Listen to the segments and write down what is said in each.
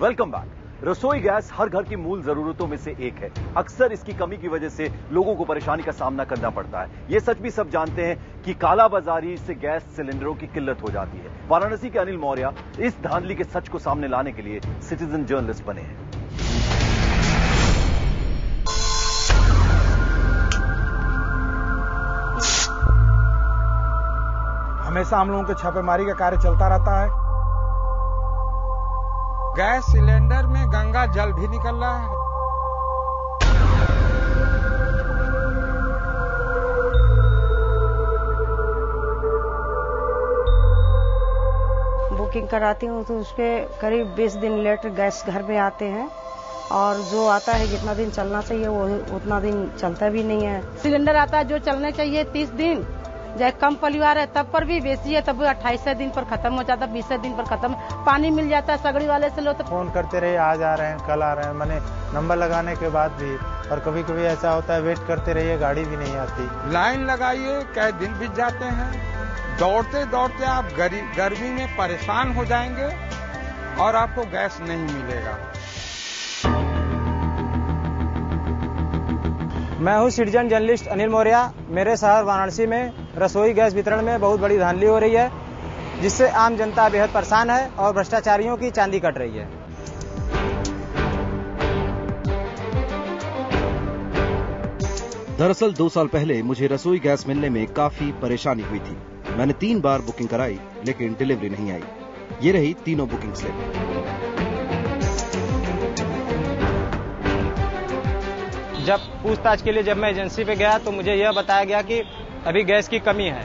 Welcome back. रसोई gas हर घर की मूल जरूरतों में से एक है। अक्सर इसकी कमी की वजह से लोगों को परेशानी का सामना करना पड़ता है। ये सच भी सब जानते हैं कि कालाबाजारी से गैस सिलेंडरों की किल्लत हो जाती है। वाराणसी के अनिल मौर्य इस धांधली के सच को सामने लाने के लिए सिटीजन जर्नलिस्ट बने हैं। हमेशा हम लोगों के छापेमारी का कार्य चलता रहता है। गैस सिलेंडर में गंगा जल भी निकल रहा है। बुकिंग कराती हूँ तो उस पे करीब 20 दिन लेट गैस घर में आते हैं और जो आता है जितना दिन चलना चाहिए वो उतना दिन चलता भी नहीं है। सिलेंडर आता है जो चलने चाहिए 30 दिन, चाहे कम परिवार है तब पर भी बेची है, तब 28 दिन पर खत्म हो जाता, 20 दिन पर खत्म। पानी मिल जाता है सगड़ी वाले से लो तो फोन करते रहे, आज आ रहे हैं कल आ रहे हैं, मैंने नंबर लगाने के बाद भी। और कभी कभी ऐसा होता है वेट करते रहिए, गाड़ी भी नहीं आती। लाइन लगाइए, कई दिन बीत जाते हैं। दौड़ते दौड़ते आप गर्मी में परेशान हो जाएंगे और आपको गैस नहीं मिलेगा। मैं हूं सिटीजन जर्नलिस्ट अनिल मौर्य। मेरे शहर वाराणसी में रसोई गैस वितरण में बहुत बड़ी धांधली हो रही है, जिससे आम जनता बेहद परेशान है और भ्रष्टाचारियों की चांदी कट रही है। दरअसल 2 साल पहले मुझे रसोई गैस मिलने में काफी परेशानी हुई थी। मैंने 3 बार बुकिंग कराई लेकिन डिलीवरी नहीं आई। ये रही तीनों बुकिंग स्लिप। जब पूछताछ के लिए जब मैं एजेंसी पे गया तो मुझे यह बताया गया कि अभी गैस की कमी है।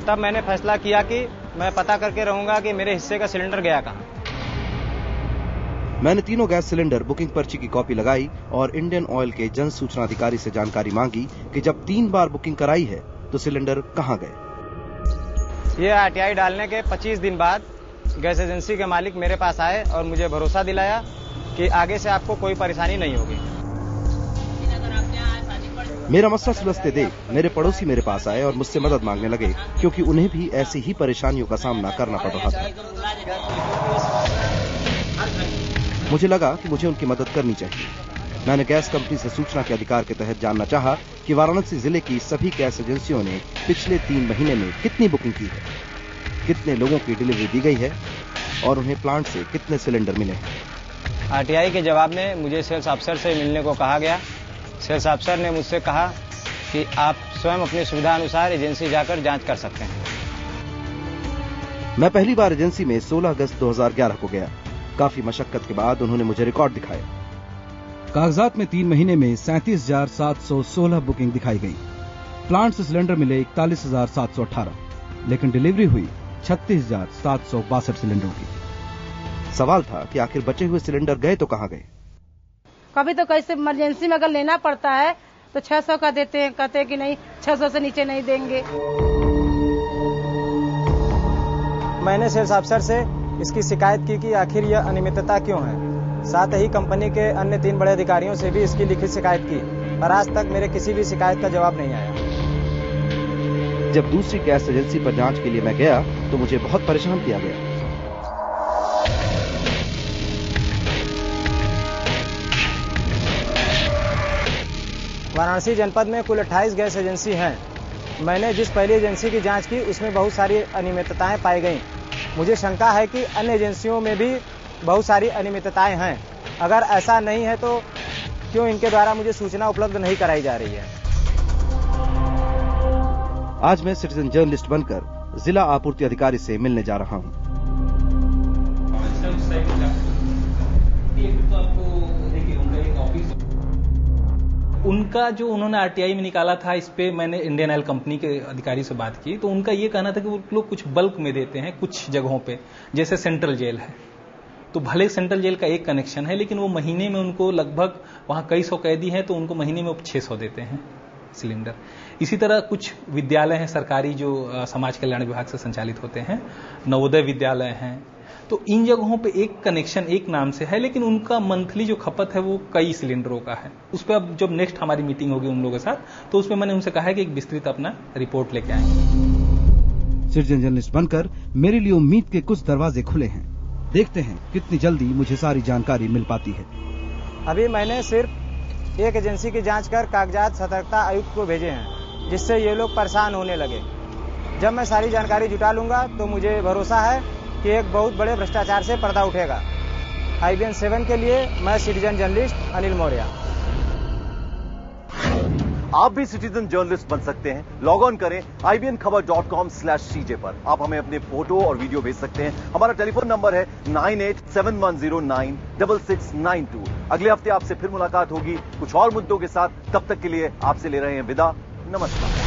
तब मैंने फैसला किया कि मैं पता करके रहूंगा कि मेरे हिस्से का सिलेंडर गया कहां। मैंने तीनों गैस सिलेंडर बुकिंग पर्ची की कॉपी लगाई और इंडियन ऑयल के जन सूचना अधिकारी से जानकारी मांगी कि जब 3 बार बुकिंग कराई है तो सिलेंडर कहां गए। ये आरटीआई डालने के 25 दिन बाद गैस एजेंसी के मालिक मेरे पास आए और मुझे भरोसा दिलाया कि आगे से आपको कोई परेशानी नहीं होगी। मेरा मसला सुलझते देख मेरे पड़ोसी मेरे पास आए और मुझसे मदद मांगने लगे, क्योंकि उन्हें भी ऐसी ही परेशानियों का सामना करना पड़ रहा था। मुझे लगा कि मुझे उनकी मदद करनी चाहिए। मैंने गैस कंपनी से सूचना के अधिकार के तहत जानना चाहा कि वाराणसी जिले की सभी गैस एजेंसियों ने पिछले 3 महीने में कितनी बुकिंग की है, कितने लोगों की डिलीवरी दी गई है और उन्हें प्लांट से कितने सिलेंडर मिले हैं। आरटीआई के जवाब में मुझे सेल्स अफसर से मिलने को कहा गया। सेल्स अफसर ने मुझसे कहा कि आप स्वयं अपनी सुविधा अनुसार एजेंसी जाकर जांच कर सकते हैं। मैं पहली बार एजेंसी में 16 अगस्त 2011 को गया। काफी मशक्कत के बाद उन्होंने मुझे रिकॉर्ड दिखाया। कागजात में 3 महीने में 37,716 बुकिंग दिखाई गई। प्लांट से सिलेंडर मिले 41,718, लेकिन डिलीवरी हुई 36,762 सिलेंडरों की। सवाल था कि आखिर बचे हुए सिलेंडर गए तो कहां गए। कभी तो कैसे इमरजेंसी में अगर लेना पड़ता है तो 600 का देते हैं, कहते हैं कि नहीं 600 से नीचे नहीं देंगे। मैंने सेल्स अफसर से इसकी शिकायत की कि आखिर यह अनियमितता क्यों है। साथ ही कंपनी के अन्य 3 बड़े अधिकारियों से भी इसकी लिखित शिकायत की, पर आज तक मेरे किसी भी शिकायत का जवाब नहीं आया। जब दूसरी गैस एजेंसी पर जांच के लिए मैं गया तो मुझे बहुत परेशान किया गया। वाराणसी जनपद में कुल 28 गैस एजेंसी हैं। मैंने जिस पहली एजेंसी की जांच की उसमें बहुत सारी अनियमितताएं पाई गईं। मुझे शंका है कि अन्य एजेंसियों में भी बहुत सारी अनियमितताएं हैं। अगर ऐसा नहीं है तो क्यों इनके द्वारा मुझे सूचना उपलब्ध नहीं कराई जा रही है। आज मैं सिटीजन जर्नलिस्ट बनकर जिला आपूर्ति अधिकारी से मिलने जा रहा हूं। उनका जो उन्होंने आरटीआई में निकाला था, इस पे मैंने इंडियन ऑयल कंपनी के अधिकारी से बात की तो उनका ये कहना था कि वो लोग कुछ बल्क में देते हैं कुछ जगहों पे, जैसे सेंट्रल जेल है। तो भले सेंट्रल जेल का एक कनेक्शन है, लेकिन वो महीने में उनको लगभग वहां कई सौ कैदी हैं तो उनको महीने में 600 देते हैं सिलेंडर। इसी तरह कुछ विद्यालय हैं सरकारी जो समाज कल्याण विभाग से संचालित होते हैं, नवोदय विद्यालय हैं, तो इन जगहों पे एक कनेक्शन एक नाम से है, लेकिन उनका मंथली जो खपत है वो कई सिलेंडरों का है। उस पर अब जब नेक्स्ट हमारी मीटिंग होगी उन लोगों के साथ तो उसमें मैंने उनसे कहा है कि एक विस्तृत अपना रिपोर्ट लेके आएंगे। सिटीजन जर्नलिस्ट बनकर मेरे लिए उम्मीद के कुछ दरवाजे खुले हैं। देखते हैं कितनी जल्दी मुझे सारी जानकारी मिल पाती है। अभी मैंने सिर्फ एक एजेंसी की जांच कर कागजात सतर्कता आयुक्त को भेजे हैं, जिससे ये लोग परेशान होने लगे। जब मैं सारी जानकारी जुटा लूंगा तो मुझे भरोसा है कि एक बहुत बड़े भ्रष्टाचार से पर्दा उठेगा। IBN 7 के लिए मैं सिटीजन जर्नलिस्ट अनिल मौर्य। आप भी सिटीजन जर्नलिस्ट बन सकते हैं। लॉग ऑन करें ibnkhabar.com/cj पर। आप हमें अपने फोटो और वीडियो भेज सकते हैं। हमारा टेलीफोन नंबर है 9871096692। अगले हफ्ते आपसे फिर मुलाकात होगी कुछ और मुद्दों के साथ। तब तक के लिए आपसे ले रहे हैं विदा। नमस्कार।